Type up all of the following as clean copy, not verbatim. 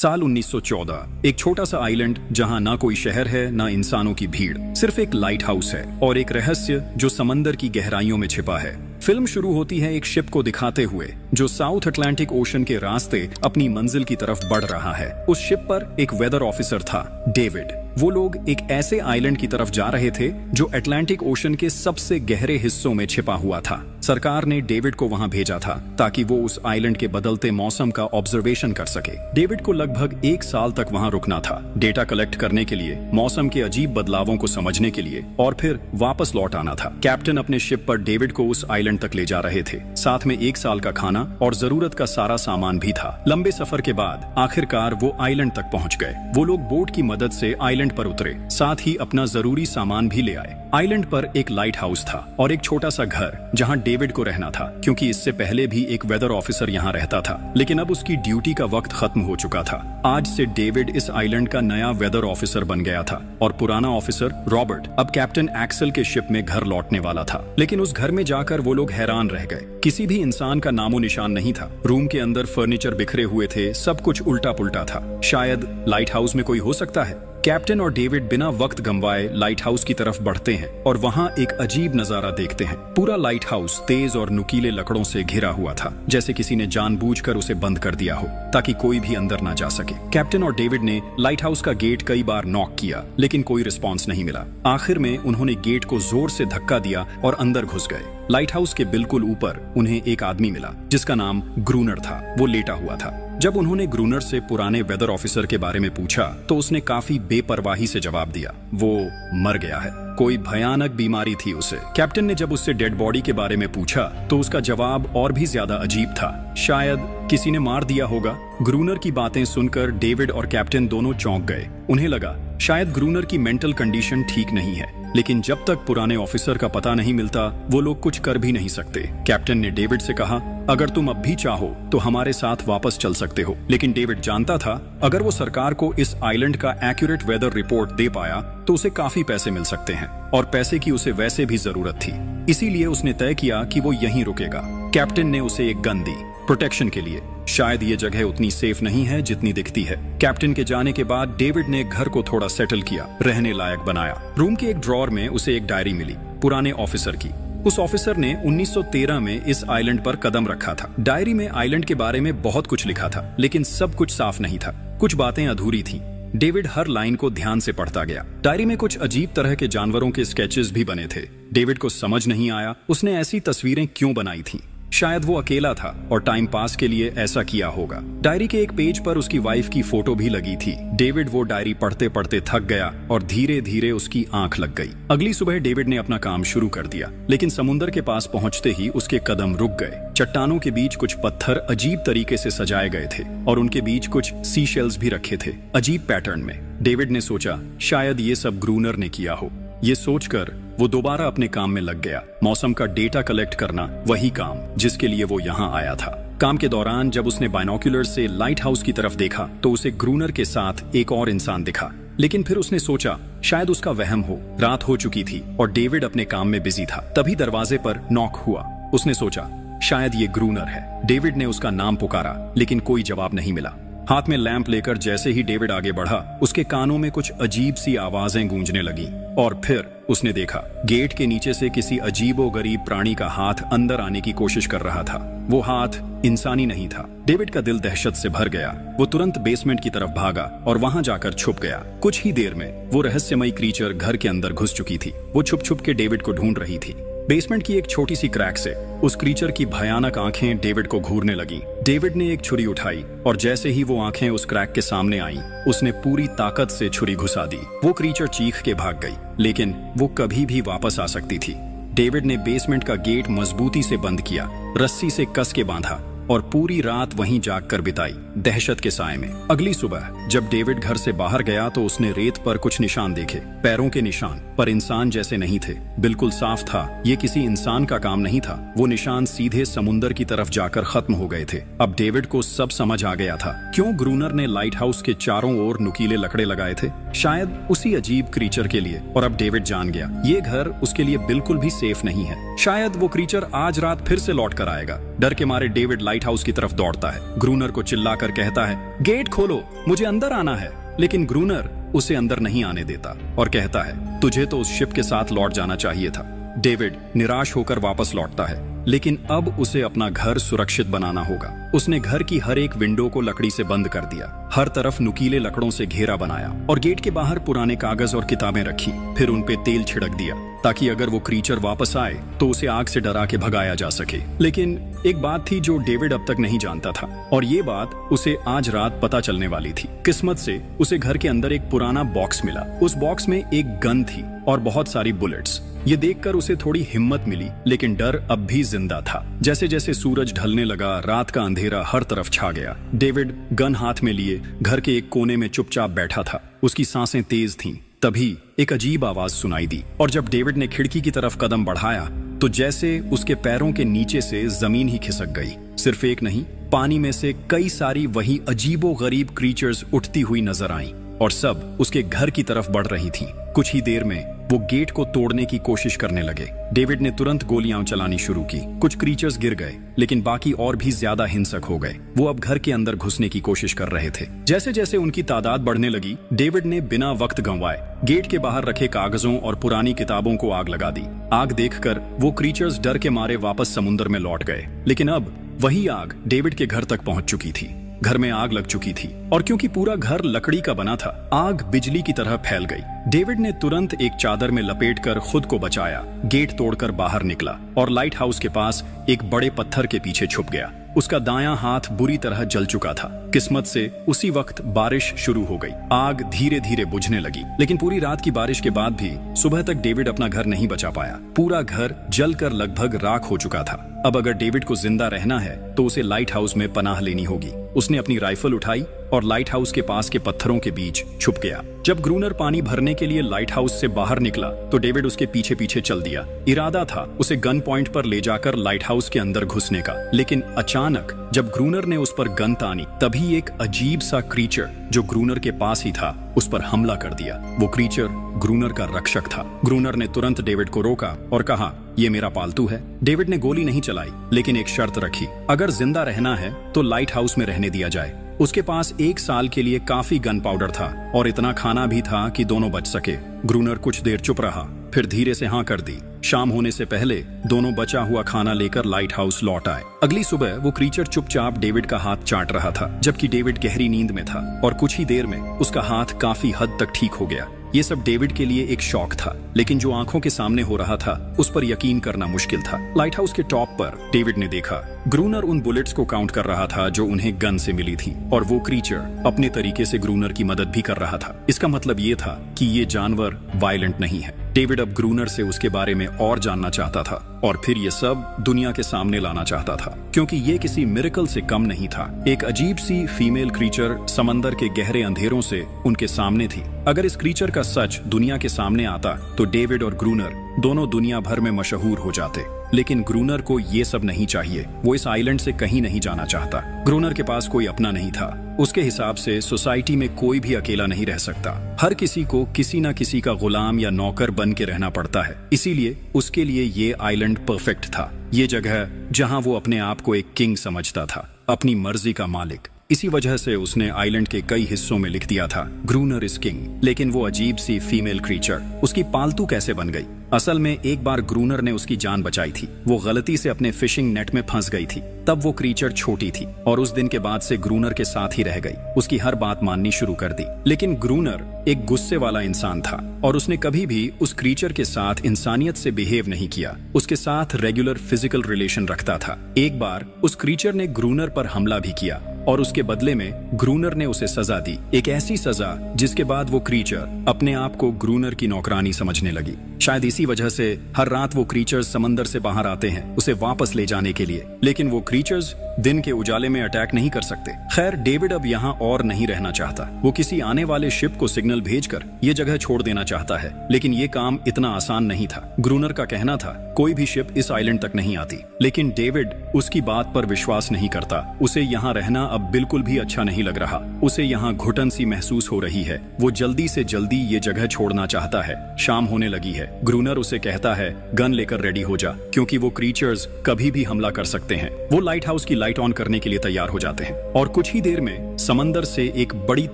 साल 1914। एक छोटा सा आइलैंड जहां ना कोई शहर है ना इंसानों की भीड़, सिर्फ एक लाइट हाउस है और एक रहस्य जो समंदर की गहराइयों में छिपा है। फिल्म शुरू होती है एक शिप को दिखाते हुए जो साउथ अटलांटिक ओशन के रास्ते अपनी मंजिल की तरफ बढ़ रहा है। उस शिप पर एक वेदर ऑफिसर था, डेविड। वो लोग एक ऐसे आइलैंड की तरफ जा रहे थे जो अटलांटिक ओशन के सबसे गहरे हिस्सों में छिपा हुआ था। सरकार ने डेविड को वहां भेजा था ताकि वो उस आइलैंड के बदलते मौसम का ऑब्जर्वेशन कर सके। डेविड को लगभग 1 साल तक वहां रुकना था, डेटा कलेक्ट करने के लिए, मौसम के अजीब बदलावों को समझने के लिए और फिर वापस लौट आना था। कैप्टन अपने शिप पर डेविड को उस आइलैंड तक ले जा रहे थे, साथ में 1 साल का खाना और जरूरत का सारा सामान भी था। लंबे सफर के बाद आखिरकार वो आइलैंड तक पहुंच गए। वो लोग बोट की मदद से आइलैंड पर उतरे, साथ ही अपना जरूरी सामान भी ले आए। आइलैंड पर एक लाइट हाउस था और एक छोटा सा घर जहां डेविड को रहना था, क्योंकि इससे पहले भी एक वेदर ऑफिसर यहां रहता था, लेकिन अब उसकी ड्यूटी का वक्त खत्म हो चुका था। आज से डेविड इस आइलैंड का नया वेदर ऑफिसर बन गया था और पुराना ऑफिसर रॉबर्ट अब कैप्टन एक्सेल के शिप में घर लौटने वाला था। लेकिन उस घर में जाकर वो लोग हैरान रह गए। किसी भी इंसान का नामो निशान नहीं था। रूम के अंदर फर्नीचर बिखरे हुए थे, सब कुछ उल्टा पुल्टा था। शायद लाइट हाउस में कोई हो सकता है। कैप्टन और डेविड बिना वक्त गंवाए लाइट हाउस की तरफ बढ़ते हैं और वहां एक अजीब नजारा देखते हैं। पूरा लाइट हाउस तेज और नुकीले लकड़ों से घिरा हुआ था, जैसे किसी ने जानबूझकर उसे बंद कर दिया हो ताकि कोई भी अंदर ना जा सके। कैप्टन और डेविड ने लाइट हाउस का गेट कई बार नॉक किया, लेकिन कोई रिस्पॉन्स नहीं मिला। आखिर में उन्होंने गेट को जोर से धक्का दिया और अंदर घुस गए। लाइट हाउस के बिल्कुल ऊपर उन्हें एक आदमी मिला जिसका नाम ग्रूनर था। वो लेटा हुआ था। जब उन्होंने ग्रूनर से पुराने वेदर ऑफिसर के बारे में पूछा तो उसने काफी बेपरवाही से जवाब दिया, वो मर गया है, कोई भयानक बीमारी थी उसे। कैप्टन ने जब उससे डेड बॉडी के बारे में पूछा तो उसका जवाब और भी ज्यादा अजीब था, शायद किसी ने मार दिया होगा। ग्रूनर की बातें सुनकर डेविड और कैप्टन दोनों चौंक गए। उन्हें लगा शायद ग्रूनर की मेंटल कंडीशन ठीक नहीं है, लेकिन जब तक पुराने ऑफिसर का पता नहीं मिलता वो लोग कुछ कर भी नहीं सकते। कैप्टन ने डेविड से कहा, अगर तुम अब भी चाहो तो हमारे साथ वापस चल सकते हो। लेकिन डेविड जानता था अगर वो सरकार को इस आइलैंड का एक्यूरेट वेदर रिपोर्ट दे पाया तो उसे काफी पैसे मिल सकते हैं और पैसे की उसे वैसे भी जरूरत थी। इसीलिए उसने तय किया कि वो यहीं रुकेगा। कैप्टन ने उसे एक गन दी प्रोटेक्शन के लिए। शायद ये जगह उतनी सेफ नहीं है जितनी दिखती है। कैप्टन के जाने के बाद डेविड ने घर को थोड़ा सेटल किया, रहने लायक बनाया। रूम के एक ड्रॉर में उसे एक डायरी मिली पुराने ऑफिसर की। उस ऑफिसर ने 1913 में इस आइलैंड पर कदम रखा था। डायरी में आइलैंड के बारे में बहुत कुछ लिखा था, लेकिन सब कुछ साफ नहीं था। कुछ बातें अधूरी थीं। डेविड हर लाइन को ध्यान से पढ़ता गया। डायरी में कुछ अजीब तरह के जानवरों के स्केचेस भी बने थे। डेविड को समझ नहीं आया उसने ऐसी तस्वीरें क्यों बनाई थीं। शायद वो अकेला था और टाइम पास के लिए ऐसा किया होगा। डायरी के एक पेज पर उसकी वाइफ की फोटो भी लगी थी। डेविड वो डायरी पढ़ते पढ़ते थक गया और धीरे धीरे उसकी आंख लग गई। अगली सुबह डेविड ने अपना काम शुरू कर दिया, लेकिन समुद्र के पास पहुंचते ही उसके कदम रुक गए। चट्टानों के बीच कुछ पत्थर अजीब तरीके से सजाए गए थे और उनके बीच कुछ सी शेल्स भी रखे थे, अजीब पैटर्न में। डेविड ने सोचा शायद ये सब ग्रूनर ने किया हो। ये सोचकर वो दोबारा अपने काम में लग गया। मौसम का डेटा कलेक्ट करना, वही काम जिसके लिए वो यहाँ आया था। काम के दौरान जब उसने बाइनोक्यूलर से लाइट हाउस की तरफ देखा तो उसे ग्रूनर के साथ एक और इंसान दिखा, लेकिन फिर उसने सोचा शायद उसका वहम हो। रात हो चुकी थी और डेविड अपने काम में बिजी था। तभी दरवाजे पर नॉक हुआ। उसने सोचा शायद ये ग्रूनर है। डेविड ने उसका नाम पुकारा, लेकिन कोई जवाब नहीं मिला। हाथ में लैंप लेकर जैसे ही डेविड आगे बढ़ा, उसके कानों में कुछ अजीब सी आवाजें गूंजने लगीं और फिर उसने देखा गेट के नीचे से किसी अजीबोगरीब प्राणी का हाथ अंदर आने की कोशिश कर रहा था। वो हाथ इंसानी नहीं था। डेविड का दिल दहशत से भर गया। वो तुरंत बेसमेंट की तरफ भागा और वहां जाकर छुप गया। कुछ ही देर में वो रहस्यमयी क्रीचर घर के अंदर घुस चुकी थी। वो छुप छुप के डेविड को ढूंढ रही थी। बेसमेंट की एक छोटी सी क्रैक से उस क्रीचर की भयानक आंखें डेविड को घूरने लगीं। डेविड ने एक छुरी उठाई और जैसे ही वो आंखें उस क्रैक के सामने आईं, उसने पूरी ताकत से छुरी घुसा दी। वो क्रीचर चीख के भाग गई, लेकिन वो कभी भी वापस आ सकती थी। डेविड ने बेसमेंट का गेट मजबूती से बंद किया, रस्सी से कस के बांधा और पूरी रात वहीं जागकर बिताई, दहशत के साए में। अगली सुबह जब डेविड घर से बाहर गया तो उसने रेत पर कुछ निशान देखे, पैरों के निशान, पर इंसान जैसे नहीं थे। बिल्कुल साफ था ये किसी इंसान का काम नहीं था। वो निशान सीधे समुंदर की तरफ जाकर खत्म हो गए थे। अब डेविड को सब समझ आ गया था क्यों ग्रूनर ने लाइट हाउस के चारों ओर नुकीले लकड़े लगाए थे, शायद उसी अजीब क्रीचर के लिए। और अब डेविड जान गया ये घर उसके लिए बिल्कुल भी सेफ नहीं है। शायद वो क्रीचर आज रात फिर से लौट कर आएगा। डर के मारे डेविड लाइट हाउस की तरफ दौड़ता है। ग्रूनर को चिल्लाकर कहता है, गेट खोलो, मुझे अंदर आना है। लेकिन ग्रूनर उसे अंदर नहीं आने देता और कहता है, तुझे तो उस शिप के साथ लौट जाना चाहिए था। डेविड निराश होकर वापस लौटता है, लेकिन अब उसे अपना घर सुरक्षित बनाना होगा। उसने घर की हर एक विंडो को लकड़ी से बंद कर दिया, हर तरफ नुकीले लकड़ों से घेरा बनाया और गेट के बाहर पुराने कागज और किताबें रखी। फिर उन पे तेल छिड़क दिया ताकि अगर वो क्रीचर वापस आए तो उसे आग से डरा के भगाया जा सके। लेकिन एक बात थी जो डेविड अब तक नहीं जानता था, और ये बात उसे आज रात पता चलने वाली थी। किस्मत से उसे घर के अंदर एक पुराना बॉक्स मिला। उस बॉक्स में एक गन थी और बहुत सारी बुलेट्स। ये देखकर उसे थोड़ी हिम्मत मिली, लेकिन डर अब भी जिंदा था। जैसे जैसे सूरज ढलने लगा, रात का अंधेरा हर तरफ छा गया। डेविड गन हाथ में लिए घर के एक कोने में चुपचाप बैठा था। उसकी सांसें तेज थीं। तभी एक अजीब आवाज सुनाई दी, और जब डेविड ने खिड़की की तरफ कदम बढ़ाया तो जैसे उसके पैरों के नीचे से जमीन ही खिसक गई। सिर्फ एक नहीं, पानी में से कई सारी वही अजीबो-गरीब क्रीचर्स उठती हुई नजर आईं, और सब उसके घर की तरफ बढ़ रही थीं। कुछ ही देर में वो गेट को तोड़ने की कोशिश करने लगे। डेविड ने तुरंत गोलियां चलानी शुरू की। कुछ क्रीचर्स गिर गए, लेकिन बाकी और भी ज्यादा हिंसक हो गए। वो अब घर के अंदर घुसने की कोशिश कर रहे थे। जैसे जैसे उनकी तादाद बढ़ने लगी, डेविड ने बिना वक्त गंवाए गेट के बाहर रखे कागजों और पुरानी किताबों को आग लगा दी। आग देखकर वो क्रीचर्स डर के मारे वापस समुद्र में लौट गए। लेकिन अब वही आग डेविड के घर तक पहुंच चुकी थी। घर में आग लग चुकी थी, और क्योंकि पूरा घर लकड़ी का बना था, आग बिजली की तरह फैल गई। डेविड ने तुरंत एक चादर में लपेटकर खुद को बचाया, गेट तोड़कर बाहर निकला और लाइट हाउस के पास एक बड़े पत्थर के पीछे छुप गया। उसका दायां हाथ बुरी तरह जल चुका था। किस्मत से उसी वक्त बारिश शुरू हो गई। आग धीरे धीरे बुझने लगी, लेकिन पूरी रात की बारिश के बाद भी सुबह तक डेविड अपना घर नहीं बचा पाया। पूरा घर जलकर लगभग राख हो चुका था। अब अगर डेविड को जिंदा रहना है तो उसे लाइट हाउस में पनाह लेनी होगी। उसने अपनी राइफल उठाई और लाइट हाउस के पास के पत्थरों के बीच छुप गया। जब ग्रूनर पानी भरने के लिए लाइट हाउस से बाहर निकला तो डेविड उसके पीछे पीछे चल दिया। इरादा था उसे गन पॉइंट पर ले जाकर लाइट हाउस के अंदर घुसने का, लेकिन अचानक जब ग्रूनर ने उस पर गन तानी, तभी एक अजीब सा क्रीचर जो ग्रूनर के पास ही था उस पर हमला कर दिया। वो क्रीचर ग्रूनर का रक्षक था। ग्रूनर ने तुरंत डेविड को रोका और कहा, ये मेरा पालतू है। डेविड ने गोली नहीं चलाई, लेकिन एक शर्त रखी, अगर जिंदा रहना है तो लाइट हाउस में रहने दिया जाए। उसके पास 1 साल के लिए काफी गन पाउडर था और इतना खाना भी था कि दोनों बच सके। ग्रूनर कुछ देर चुप रहा, फिर धीरे से हाँ कर दी। शाम होने से पहले दोनों बचा हुआ खाना लेकर लाइट हाउस लौट आए। अगली सुबह वो क्रीचर चुपचाप डेविड का हाथ चाट रहा था, जबकि डेविड गहरी नींद में था, और कुछ ही देर में उसका हाथ काफी हद तक ठीक हो गया। ये सब डेविड के लिए एक शौक था, लेकिन जो आंखों के सामने हो रहा था उस पर यकीन करना मुश्किल था। लाइट हाउस के टॉप पर डेविड ने देखा ग्रूनर उन बुलेट्स को काउंट कर रहा था जो उन्हें गन से मिली थी, और वो क्रीचर अपने तरीके से ग्रूनर की मदद भी कर रहा था। इसका मतलब ये था कि ये जानवर वायलेंट नहीं है। डेविड अब ग्रूनर से उसके बारे में और जानना चाहता था, और फिर ये सब दुनिया के सामने लाना चाहता था, क्योंकि ये किसी मिरेकल से कम नहीं था। एक अजीब सी फीमेल क्रीचर समंदर के गहरे अंधेरों से उनके सामने थी। अगर इस क्रीचर का सच दुनिया के सामने आता तो डेविड और ग्रूनर दोनों दुनिया भर में मशहूर हो जाते। लेकिन ग्रूनर को ये सब नहीं चाहिए। वो इस आइलैंड से कहीं नहीं जाना चाहता। ग्रूनर के पास कोई अपना नहीं था। उसके हिसाब से सोसाइटी में कोई भी अकेला नहीं रह सकता। हर किसी को किसी न किसी का गुलाम या नौकर बन के रहना पड़ता है। इसीलिए उसके लिए ये आइलैंड परफेक्ट था। ये जगह जहां वो अपने आप को एक किंग समझता था, अपनी मर्जी का मालिक। इसी वजह से उसने आइलैंड के कई हिस्सों में लिख दिया था, ग्रूनर इज किंग। लेकिन वो अजीब सी फीमेल क्रीचर उसकी पालतू कैसे बन गई? असल में एक बार ग्रूनर ने उसकी जान बचाई थी। वो गलती से अपने फिशिंग नेट में फंस गई थी। तब वो क्रीचर छोटी थी और उस दिन के बाद से ग्रूनर के साथ ही रह गई। उसकी हर बात माननी शुरू कर दी। लेकिन ग्रूनर एक गुस्से वाला इंसान था और उसने कभी भी उस क्रीचर के साथ इंसानियत से बिहेव नहीं किया। उसके साथ रेगुलर फिजिकल रिलेशन रखता था। एक बार उस क्रीचर ने ग्रूनर पर हमला भी किया और उसके बदले में ग्रूनर ने उसे सजा दी, एक ऐसी सजा जिसके बाद वो क्रीचर अपने आप को ग्रूनर की नौकरानी समझने लगी। शायद इसी वजह से हर रात वो क्रीचर्स समंदर से बाहर आते हैं उसे वापस ले जाने के लिए। लेकिन वो क्रीचर्स दिन के उजाले में अटैक नहीं कर सकते। खैर, डेविड अब यहाँ और नहीं रहना चाहता। वो किसी आने वाले शिप को सिग्नल भेजकर ये जगह छोड़ देना चाहता है, लेकिन ये काम इतना आसान नहीं था। ग्रूनर का कहना था कोई भी शिप इस आइलैंड तक नहीं आती, लेकिन डेविड उसकी बात पर विश्वास नहीं करता। उसे यहाँ रहना अब बिल्कुल भी अच्छा नहीं लग रहा। उसे यहाँ घुटन सी महसूस हो रही है। वो जल्दी से जल्दी ये जगह छोड़ना चाहता है। शाम होने लगी है। ग्रूनर उसे कहता है गन लेकर रेडी हो जा, क्योंकि वो क्रीचर्स कभी भी हमला कर सकते हैं। वो लाइट हाउस की लाइट ऑन करने के लिए तैयार हो जाते हैं और कुछ ही देर में समंदर से एक बड़ी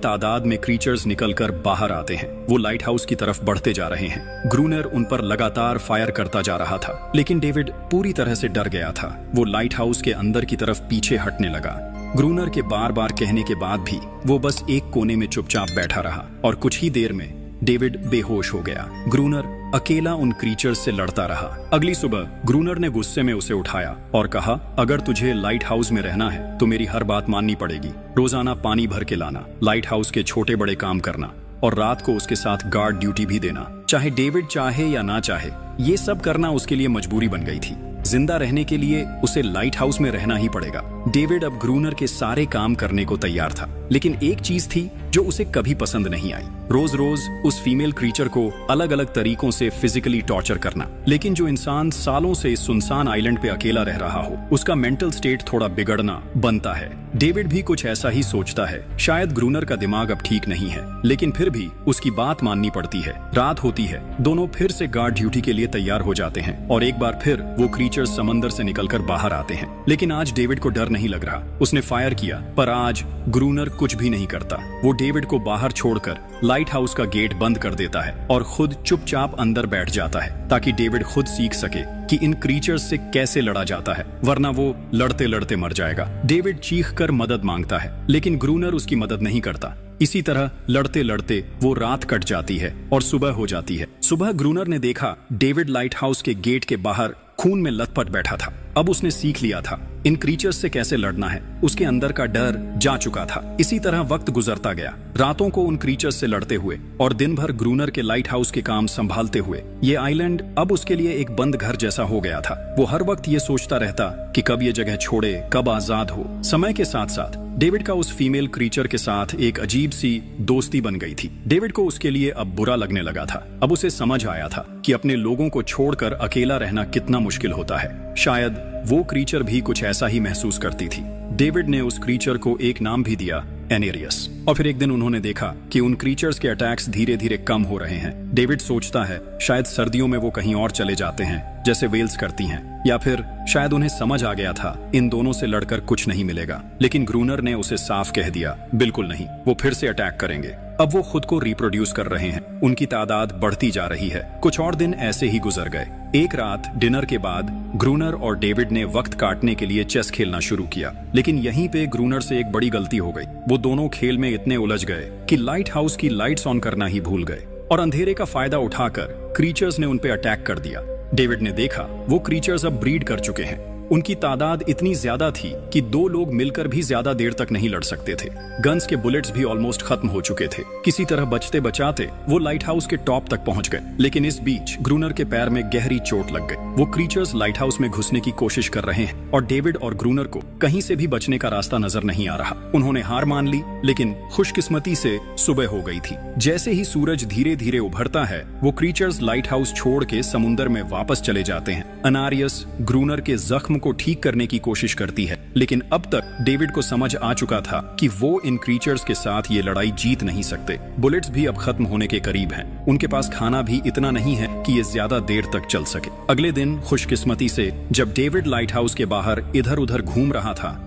तादाद में क्रीचर्स निकलकर बाहर आते हैं। वो लाइट हाउस की तरफ बढ़ते जा रहे हैं। ग्रूनर उन पर लगातार फायर करता जा रहा था, लेकिन डेविड पूरी तरह से डर गया था। वो लाइट हाउस के अंदर की तरफ पीछे हटने लगा। ग्रूनर के बार बार कहने के बाद भी वो बस एक कोने में चुपचाप बैठा रहा और कुछ ही देर में डेविड बेहोश हो गया। ग्रूनर अकेला उन क्रीचर्स से लड़ता रहा। अगली सुबह ग्रूनर ने गुस्से में उसे उठाया और कहा, अगर तुझे लाइट हाउस में रहना है तो मेरी हर बात माननी पड़ेगी। रोजाना पानी भर के लाना, लाइट हाउस के छोटे बड़े काम करना और रात को उसके साथ गार्ड ड्यूटी भी देना। चाहे डेविड चाहे या ना चाहे, ये सब करना उसके लिए मजबूरी बन गई थी। जिंदा रहने के लिए उसे लाइट हाउस में रहना ही पड़ेगा। डेविड अब ग्रूनर के सारे काम करने को तैयार था, लेकिन एक चीज थी जो उसे कभी पसंद नहीं आई। रोज रोज उस फीमेल क्रीचर को अलग अलग तरीकों से फिजिकली टॉर्चर करना। लेकिन जो इंसान सालों से इस सुनसान आइलैंड पे अकेला रह रहा हो, उसका मेंटल स्टेट थोड़ा बिगड़ना बनता है। डेविड भी कुछ ऐसा ही सोचता है। शायद ग्रूनर का दिमाग अब ठीक नहीं है, लेकिन फिर भी उसकी बात माननी पड़ती है। रात होती है, दोनों फिर से गार्ड ड्यूटी के लिए तैयार हो जाते हैं और एक बार फिर वो क्रीचर्स समंदर से निकलकर बाहर आते हैं। लेकिन आज डेविड को डर नहीं लग रहा। उसने फायर किया, पर आज ग्रूनर कुछ भी नहीं करता। वो डेविड को बाहर छोड़कर लाइट हाउस का गेट बंद कर देता है और खुद चुपचाप अंदर बैठ जाता है, ताकि डेविड खुद सीख सके कि इन क्रीचर्स से कैसे लड़ा जाता है, वरना वो लड़ते लड़ते मर जाएगा। डेविड चीख कर मदद मांगता है, लेकिन ग्रूनर उसकी मदद नहीं करता। इसी तरह लड़ते लड़ते वो रात कट जाती है और सुबह हो जाती है। सुबह ग्रूनर ने देखा डेविड लाइट हाउस के गेट के बाहर खून में लथपथ बैठा था। अब उसने सीख लिया था इन क्रीचर्स से कैसे लड़ना है। उसके अंदर का डर जा चुका था। इसी तरह वक्त गुजरता गया, रातों को उन क्रीचर्स से लड़ते हुए और दिन भर ग्रूनर के लाइट हाउस के काम संभालते हुए। ये आइलैंड अब उसके लिए एक बंद घर जैसा हो गया था। वो हर वक्त ये सोचता रहता कि कब ये जगह छोड़े, कब आजाद हो। समय के साथ साथ डेविड का उस फीमेल क्रीचर के साथ एक अजीब सी दोस्ती बन गई थी। डेविड को उसके लिए अब बुरा लगने लगा था। अब उसे समझ आया था कि अपने लोगों को छोड़कर अकेला रहना कितना मुश्किल होता है। शायद वो क्रीचर भी कुछ ऐसा ही महसूस करती थी। डेविड ने उस क्रीचर को एक नाम भी दिया, एनेरियस। और फिर एक दिन उन्होंने देखा कि उन क्रीचर्स के अटैक्स धीरे धीरे कम हो रहे हैं। डेविड सोचता है शायद सर्दियों में वो कहीं और चले जाते हैं, जैसे वेल्स करती हैं, या फिर शायद उन्हें समझ आ गया था इन दोनों से लड़कर कुछ नहीं मिलेगा। लेकिन ग्रूनर ने उसे साफ कह दिया, बिल्कुल नहीं, वो फिर से अटैक करेंगे। अब वो खुद को रिप्रोड्यूस कर रहे हैं, उनकी तादाद बढ़ती जा रही है। कुछ और दिन ऐसे ही गुजर गए। एक रात डिनर के बाद ग्रूनर और डेविड ने वक्त काटने के लिए चेस खेलना शुरू किया, लेकिन यहीं पे ग्रूनर से एक बड़ी गलती हो गई। वो दोनों खेल में इतने उलझ गए कि लाइट हाउस की लाइट्स ऑन करना ही भूल गए और अंधेरे का फायदा उठाकर क्रीचर्स ने उन पे अटैक कर दिया। डेविड ने देखा वो क्रीचर्स अब ब्रीड कर चुके हैं। उनकी तादाद इतनी ज्यादा थी कि दो लोग मिलकर भी ज्यादा देर तक नहीं लड़ सकते थे। गन्स के बुलेट्स भी ऑलमोस्ट खत्म हो चुके थे। किसी तरह बचते बचाते वो लाइट हाउस के टॉप तक पहुंच गए, लेकिन इस बीच ग्रूनर के पैर में गहरी चोट लग गई। वो क्रीचर्स लाइट हाउस में घुसने की कोशिश कर रहे हैं और डेविड और ग्रूनर को कहीं से भी बचने का रास्ता नजर नहीं आ रहा। उन्होंने हार मान ली, लेकिन खुशकिस्मती से सुबह हो गई थी। जैसे ही सूरज धीरे धीरे उभरता है, वो क्रीचर्स लाइट हाउस छोड़ के समुद्र में वापस चले जाते हैं। अनारियस ग्रूनर के जख्म को ठीक करने की कोशिश करती है, लेकिन अब तक डेविड को समझ आ चुका था कि वो इन क्रीचर्स के साथ ये लड़ाई जीत नहीं सकते। बुलेट्स भी अब खत्म होने के करीब हैं। उनके पास खाना भी इतना नहीं है कि ये ज्यादा देर तक चल सके। अगले दिन खुशकिस्मती से जब डेविड लाइट हाउस के बाहर इधर उधर घूम रहा था,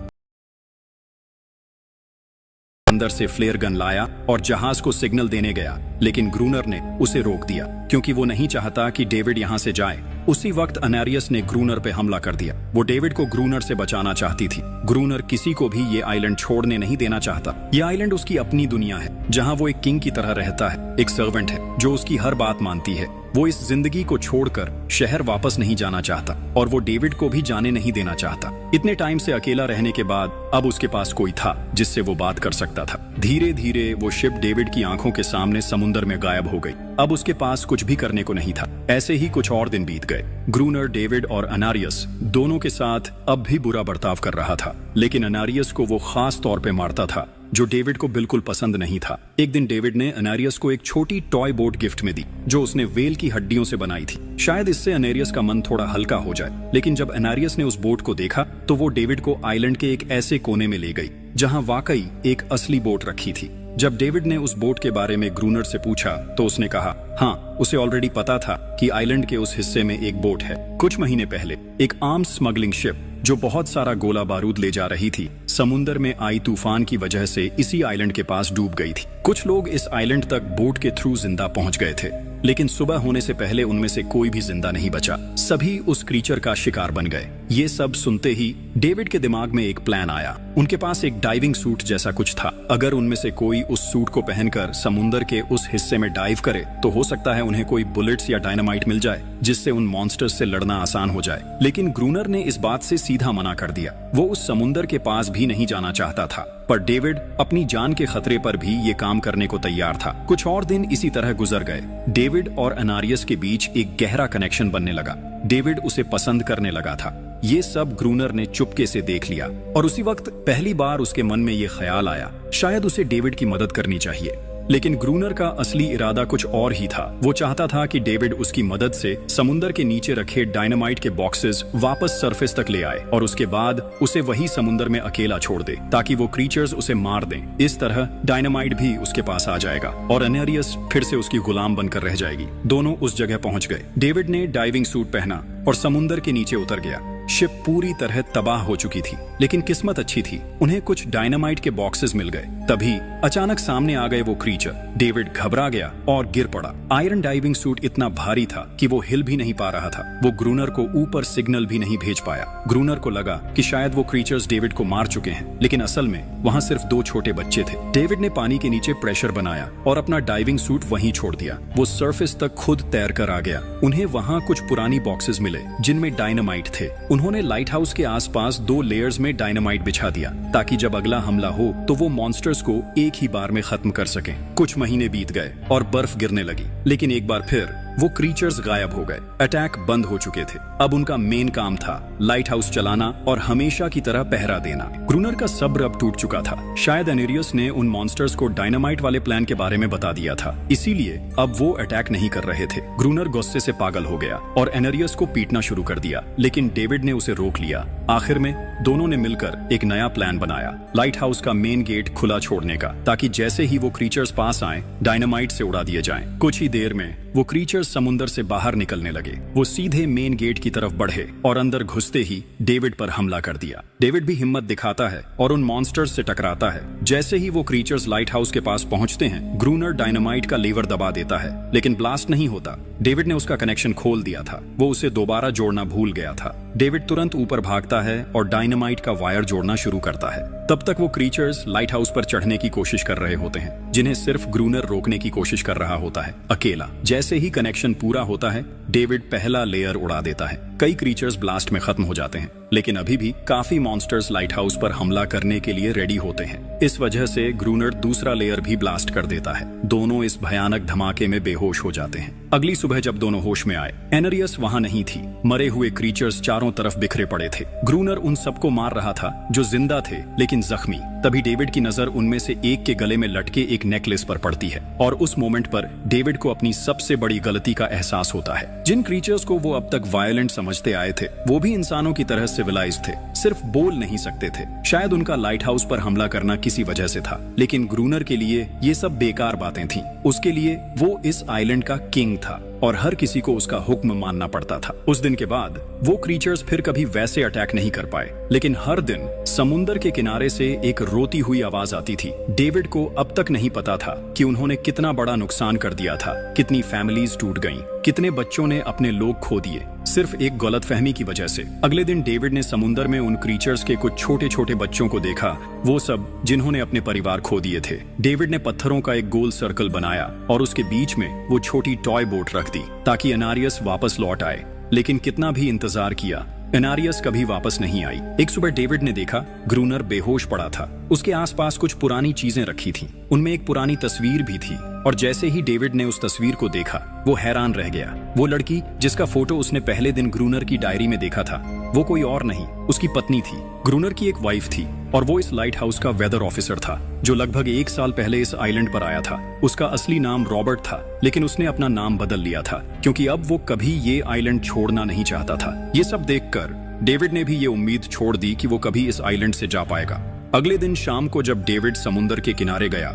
अंदर से फ्लेयर गन लाया और जहाज को सिग्नल देने गया, लेकिन ग्रूनर ने उसे रोक दिया क्योंकि वो नहीं चाहता कि डेविड यहाँ से जाए। उसी वक्त अनारियस ने ग्रूनर पे हमला कर दिया। वो डेविड को ग्रूनर से बचाना चाहती थी। ग्रूनर किसी को भी ये आइलैंड छोड़ने नहीं देना चाहता। ये आइलैंड उसकी अपनी दुनिया है, जहाँ वो एक किंग की तरह रहता है, एक सर्वेंट है जो उसकी हर बात मानती है। वो इस जिंदगी को छोड़कर शहर वापस नहीं जाना चाहता और वो डेविड को भी जाने नहीं देना चाहता। इतने टाइम से अकेला रहने के बाद अब उसके पास कोई था जिससे वो बात कर सकता था। धीरे धीरे वो शिप डेविड की आंखों के सामने समुद्र में गायब हो गई। अब उसके पास कुछ भी करने को नहीं था। ऐसे ही कुछ और दिन बीत गए। ग्रूनर, डेविड और अनारियस दोनों के साथ अब भी बुरा बर्ताव कर रहा था, लेकिन अनारियस को वो खास तौर पे मारता था, जो डेविड को बिल्कुल पसंद नहीं था। एक दिन डेविड ने अनारियस को एक छोटी टॉय बोट गिफ्ट में दी, जो उसने वेल की हड्डियों से बनाई थी। शायद इससे अनारियस का मन थोड़ा हल्का हो जाए। लेकिन जब अनारियस ने उस बोट को देखा तो वो डेविड को आइलैंड के एक ऐसे कोने में ले गई जहां वाकई एक असली बोट रखी थी। जब डेविड ने उस बोट के बारे में ग्रूनर से पूछा तो उसने कहा, हाँ, उसे ऑलरेडी पता था कि आइलैंड के उस हिस्से में एक बोट है। कुछ महीने पहले एक आर्म्स स्मगलिंग शिप जो बहुत सारा गोला बारूद ले जा रही थी, समुंदर में आई तूफान की वजह से इसी आइलैंड के पास डूब गई थी। कुछ लोग इस आइलैंड तक बोट के थ्रू जिंदा पहुंच गए थे, लेकिन सुबह होने से पहले उनमें से कोई भी जिंदा नहीं बचा। सभी उस क्रीचर का शिकार बन गए। ये सब सुनते ही डेविड के दिमाग में एक प्लान आया। उनके पास एक डाइविंग सूट जैसा कुछ था। अगर उनमें से कोई उस सूट को पहनकर समुंदर के उस हिस्से में डाइव करे तो हो सकता है उन्हें कोई बुलेट्स या डायनामाइट मिल जाए, जिससे उन मॉन्स्टर्स से लड़ना आसान हो जाए। लेकिन ग्रूनर ने इस बात से सीधा मना कर दिया। वो उस समुंदर के पास भी नहीं जाना चाहता था, पर डेविड अपनी जान के खतरे पर भी ये काम करने को तैयार था। कुछ और दिन इसी तरह गुजर गए। डेविड और एनारियस के बीच एक गहरा कनेक्शन बनने लगा। डेविड उसे पसंद करने लगा था। ये सब ग्रूनर ने चुपके से देख लिया और उसी वक्त पहली बार उसके मन में ये ख्याल आया, शायद उसे डेविड की मदद करनी चाहिए। लेकिन ग्रूनर का असली इरादा कुछ और ही था। वो चाहता था कि डेविड उसकी मदद से समुंदर के नीचे रखे डायनामाइट के बॉक्सेस वापस सरफेस तक ले आए और उसके बाद उसे वही समुंदर में अकेला छोड़ दे, ताकि वो क्रीचर्स उसे मार दें। इस तरह डायनामाइट भी उसके पास आ जाएगा और एनेरियस फिर से उसकी गुलाम बनकर रह जाएगी। दोनों उस जगह पहुंच गए। डेविड ने डाइविंग सूट पहना और समुंदर के नीचे उतर गया। शिप पूरी तरह तबाह हो चुकी थी, लेकिन किस्मत अच्छी थी, उन्हें कुछ डायनामाइट के बॉक्सेस मिल गए। तभी अचानक सामने आ गए वो क्रीचर। डेविड घबरा गया और गिर पड़ा। आयरन डाइविंग सूट इतना भारी था कि वो हिल भी नहीं पा रहा था। वो ग्रूनर को ऊपर सिग्नल भी नहीं भेज पाया। ग्रूनर को लगा कि शायद वो क्रीचर्स डेविड को मार चुके हैं, लेकिन असल में वहाँ सिर्फ 2 छोटे बच्चे थे। डेविड ने पानी के नीचे प्रेशर बनाया और अपना डाइविंग सूट वहीं छोड़ दिया। वो सरफेस तक खुद तैर कर आ गया। उन्हें वहाँ कुछ पुरानी बॉक्सेस मिले जिनमें डायनामाइट थे। उन्होंने लाइट हाउस के आसपास 2 लेयर्स में डायनामाइट बिछा दिया, ताकि जब अगला हमला हो तो वो मॉन्स्टर्स को एक ही बार में खत्म कर सकें। कुछ महीने बीत गए और बर्फ गिरने लगी, लेकिन एक बार फिर वो क्रीचर्स गायब हो गए। अटैक बंद हो चुके थे। अब उनका मेन काम था लाइट हाउस चलाना और हमेशा की तरह पहरा देना। ग्रूनर का सब्र अब टूट चुका था। शायद एनेरियस ने उन मॉन्स्टर्स को डायनामाइट वाले प्लान के बारे में बता दिया था, इसीलिए अब वो अटैक नहीं कर रहे थे। ग्रूनर गुस्से से पागल हो गया और एनेरियस को पीटना शुरू कर दिया, लेकिन डेविड ने उसे रोक लिया। आखिर में दोनों ने मिलकर एक नया प्लान बनाया, लाइट हाउस का मेन गेट खुला छोड़ने का, ताकि जैसे ही वो क्रीचर्स पास आए डायनामाइट से उड़ा दिए जाएं। कुछ ही देर में वो क्रीचर्स समुंदर से बाहर निकलने लगे। वो सीधे मेन गेट की तरफ बढ़े और अंदर घुसते ही डेविड पर हमला कर दिया। डेविड भी हिम्मत दिखाता है और उन मॉन्स्टर्स से टकराता है। जैसे ही वो क्रीचर्स लाइट हाउस के पास पहुंचते हैं, ग्रूनर डायनामाइट का लीवर दबा देता है, लेकिन ब्लास्ट नहीं होता। डेविड ने उसका कनेक्शन खोल दिया था। वो उसे दोबारा जोड़ना भूल गया था। डेविड तुरंत ऊपर भागता है और डायनामाइट का वायर जोड़ना शुरू करता है। तब तक वो क्रीचर्स लाइट हाउस पर चढ़ने की कोशिश कर रहे होते हैं, जिन्हें सिर्फ ग्रूनर रोकने की कोशिश कर रहा होता है, अकेला। जैसे ही कनेक्शन पूरा होता है, डेविड पहला लेयर उड़ा देता है। कई क्रीचर्स ब्लास्ट में खत्म हो जाते हैं, लेकिन अभी भी काफी मॉन्स्टर्स लाइट हाउस पर हमला करने के लिए रेडी होते हैं। इस वजह से ग्रूनर दूसरा लेयर भी ब्लास्ट कर देता है। दोनों इस भयानक धमाके में बेहोश हो जाते हैं। अगली सुबह जब दोनों होश में आए, एनेरियस वहां नहीं थी। मरे हुए क्रीचर्स चारों तरफ बिखरे पड़े थे। ग्रूनर उन सबको मार रहा था जो जिंदा थे लेकिन जख्मी। तभी डेविड की नजर उनमें से एक के गले में लटके एक नेकलेस पर पड़ती है और उस मोमेंट पर डेविड को अपनी सबसे बड़ी गलती का एहसास होता है। जिन क्रीचर्स को वो अब तक वायलेंट समझते आए थे, वो भी इंसानों की तरह सिविलाइज थे, सिर्फ बोल नहीं सकते थे। शायद उनका लाइट हाउस पर हमला करना किसी वजह से था, लेकिन ग्रूनर के लिए ये सब बेकार बातें थीं। उसके लिए वो इस आइलैंड का किंग था और हर किसी को उसका हुक्म मानना पड़ता था। उस दिन के बाद वो क्रीचर्स फिर कभी वैसे अटैक नहीं कर पाए, लेकिन हर दिन समुंदर के किनारे से एक रोती हुई आवाज आती थी। डेविड को अब तक नहीं पता था कि उन्होंने कितना बड़ा नुकसान कर दिया था, कितनी फैमिलीज टूट गईं, कितने बच्चों ने अपने लोग खो दिए, सिर्फ एक गलतफहमी की वजह से। अगले दिन डेविड ने समुंदर में उन क्रीचर्स के कुछ छोटे छोटे बच्चों को देखा, वो सब जिन्होंने अपने परिवार खो दिए थे। डेविड ने पत्थरों का एक गोल सर्कल बनाया और उसके बीच में वो छोटी टॉय बोट रख दी ताकि एनारियस वापस लौट आए, लेकिन कितना भी इंतजार किया, एनारियस कभी वापस नहीं आई। एक सुबह डेविड ने देखा ग्रूनर बेहोश पड़ा था। उसके आसपास कुछ पुरानी चीजें रखी थीं। उनमें एक पुरानी तस्वीर भी थी और जैसे ही डेविड ने उस तस्वीर को देखा, वो हैरान रह गया। वो लड़की जिसका फोटो उसने पहले दिन ग्रूनर की डायरी में देखा था, वो कोई और नहीं, उसकी पत्नी थी। ग्रूनर की एक वाइफ थी और वो इस लाइट हाउस का वेदर ऑफिसर था जो लगभग 1 साल पहले इस आइलैंड पर आया था। उसका असली नाम रॉबर्ट था, लेकिन उसने अपना नाम बदल लिया था क्योंकि अब वो कभी ये आइलैंड छोड़ना नहीं चाहता था। ये सब देखकर डेविड ने भी ये उम्मीद छोड़ दी कि वो कभी इस आइलैंड से जा पाएगा। अगले दिन शाम को जब डेविड समुंदर के किनारे गया,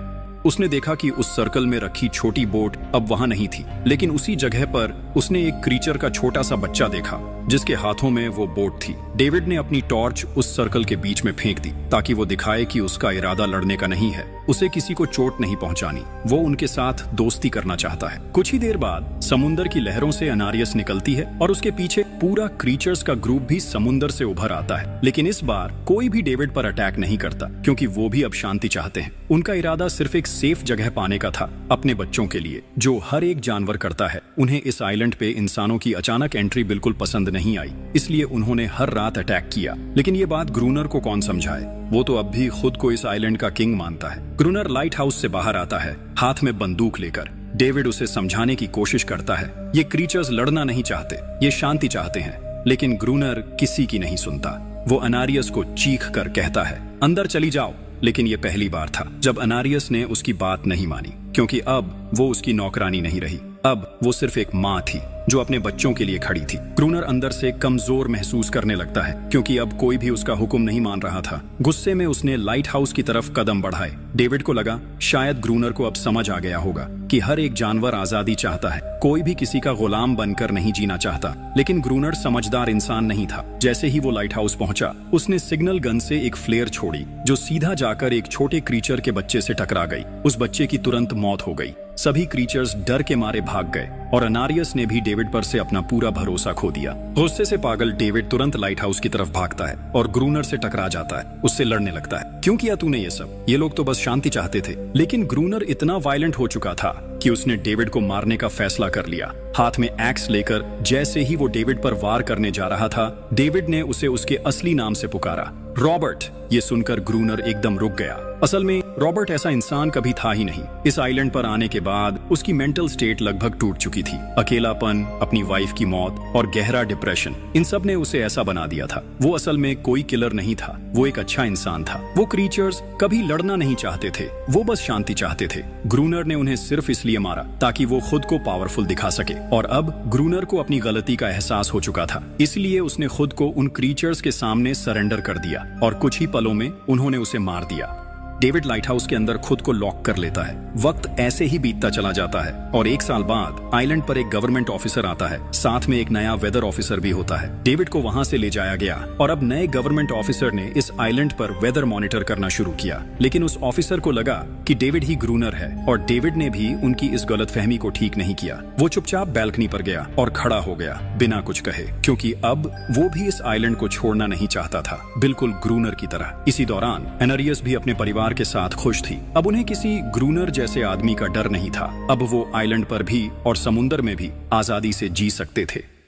उसने देखा कि उस सर्कल में रखी छोटी बोट अब वहां नहीं थी, लेकिन उसी जगह पर उसने एक क्रीचर का छोटा सा बच्चा देखा जिसके हाथों में वो बोट थी। डेविड ने अपनी टॉर्च उस सर्कल के बीच में फेंक दी ताकि वो दिखाए कि उसका इरादा लड़ने का नहीं है, उसे किसी को चोट नहीं पहुंचानी, वो उनके साथ दोस्ती करना चाहता है। कुछ ही देर बाद समुंदर की लहरों से अनारियस निकलती है और उसके पीछे पूरा क्रीचर्स का ग्रुप भी समुंदर से उभर आता है। लेकिन इस बार कोई भी डेविड पर अटैक नहीं करता क्योंकि वो भी अब शांति चाहते हैं। उनका इरादा सिर्फ एक सेफ जगह पाने का था, अपने बच्चों के लिए, जो हर एक जानवर करता है। उन्हें इस आइलैंड पे इंसानों की अचानक एंट्री बिल्कुल पसंद नहीं आई, इसलिए उन्होंने हर रात अटैक किया। लेकिन ये बात ग्रूनर को कौन समझाए, वो तो अब भी खुद को इस आइलैंड का किंग मानता है। ग्रूनर लाइट हाउस से बाहर आता है, हाथ में बंदूक लेकर। डेविड उसे समझाने की कोशिश करता है, ये क्रीचर्स लड़ना नहीं चाहते, ये शांति चाहते हैं। लेकिन ग्रूनर किसी की नहीं सुनता। वो अनारियस को चीख कर कहता है, अंदर चली जाओ। लेकिन ये पहली बार था जब अनारियस ने उसकी बात नहीं मानी, क्योंकि अब वो उसकी नौकरानी नहीं रही, अब वो सिर्फ एक माँ थी जो अपने बच्चों के लिए खड़ी थी। ग्रूनर अंदर से कमजोर महसूस करने लगता है क्योंकि अब कोई भी उसका हुक्म नहीं मान रहा था। गुस्से में उसने लाइट हाउस की तरफ कदम बढ़ाए। डेविड को लगा शायद ग्रूनर को अब समझ आ गया होगा कि हर एक जानवर आजादी चाहता है, कोई भी किसी का गुलाम बनकर नहीं जीना चाहता। लेकिन ग्रूनर समझदार इंसान नहीं था। जैसे ही वो लाइट हाउस पहुंचा, उसने सिग्नल गन से एक फ्लेयर छोड़ी जो सीधा जाकर एक छोटे क्रीचर के बच्चे से टकरा गई। उस बच्चे की तुरंत मौत हो गई। सभी क्रीचर्स डर के मारे भाग गए और अनारियस ने भी डेविड पर से अपना पूरा भरोसा खो दिया। गुस्से से पागल डेविड तुरंत लाइट हाउस की तरफ भागता है और ग्रूनर से टकरा जाता है, उससे लड़ने लगता है। क्यों किया तूने ये सब? ये लोग तो बस शांति चाहते थे। लेकिन ग्रूनर इतना वायलेंट हो चुका था कि उसने डेविड को मारने का फैसला कर लिया। हाथ में एक्स लेकर जैसे ही वो डेविड पर वार करने जा रहा था, डेविड ने उसे उसके असली नाम से पुकारा, रॉबर्ट। ये सुनकर ग्रूनर एकदम रुक गया। असल में रॉबर्ट ऐसा इंसान कभी था ही नहीं। इस आइलैंड पर आने के बाद उसकी मेंटल स्टेट लगभग टूट चुकी थी। अकेलापन, अपनी वाइफ की मौत और गहरा डिप्रेशन, इन सब ने उसे ऐसा बना दिया था। वो असल में कोई किलर नहीं था, वो एक अच्छा इंसान था। वो क्रीचर्स कभी लड़ना नहीं चाहते थे, वो बस शांति चाहते थे। ग्रूनर ने उन्हें सिर्फ इसलिए मारा ताकि वो खुद को पावरफुल दिखा सके। और अब ग्रूनर को अपनी गलती का एहसास हो चुका था, इसलिए उसने खुद को उन क्रीचर्स के सामने सरेंडर कर दिया और कुछ ही पलों में उन्होंने उसे मार दिया। डेविड लाइट हाउस के अंदर खुद को लॉक कर लेता है। वक्त ऐसे ही बीतता चला जाता है और 1 साल बाद आइलैंड पर एक गवर्नमेंट ऑफिसर आता है, साथ में एक नया वेदर ऑफिसर भी होता है। डेविड को वहां से ले जाया गया और अब नए गवर्नमेंट ऑफिसर ने इस आइलैंड पर वेदर मॉनिटर करना शुरू किया। लेकिन उस ऑफिसर को लगा कि डेविड ही ग्रूनर है और डेविड ने भी उनकी इस गलतफहमी को ठीक नहीं किया। वो चुपचाप बैल्कनी पर गया और खड़ा हो गया बिना कुछ कहे, क्योंकि अब वो भी इस आइलैंड को छोड़ना नहीं चाहता था, बिल्कुल ग्रूनर की तरह। इसी दौरान अनारियस भी अपने परिवार के साथ खुश थी। अब उन्हें किसी ग्रूनर जैसे आदमी का डर नहीं था। अब वो आइलैंड पर भी और समुंदर में भी आजादी से जी सकते थे।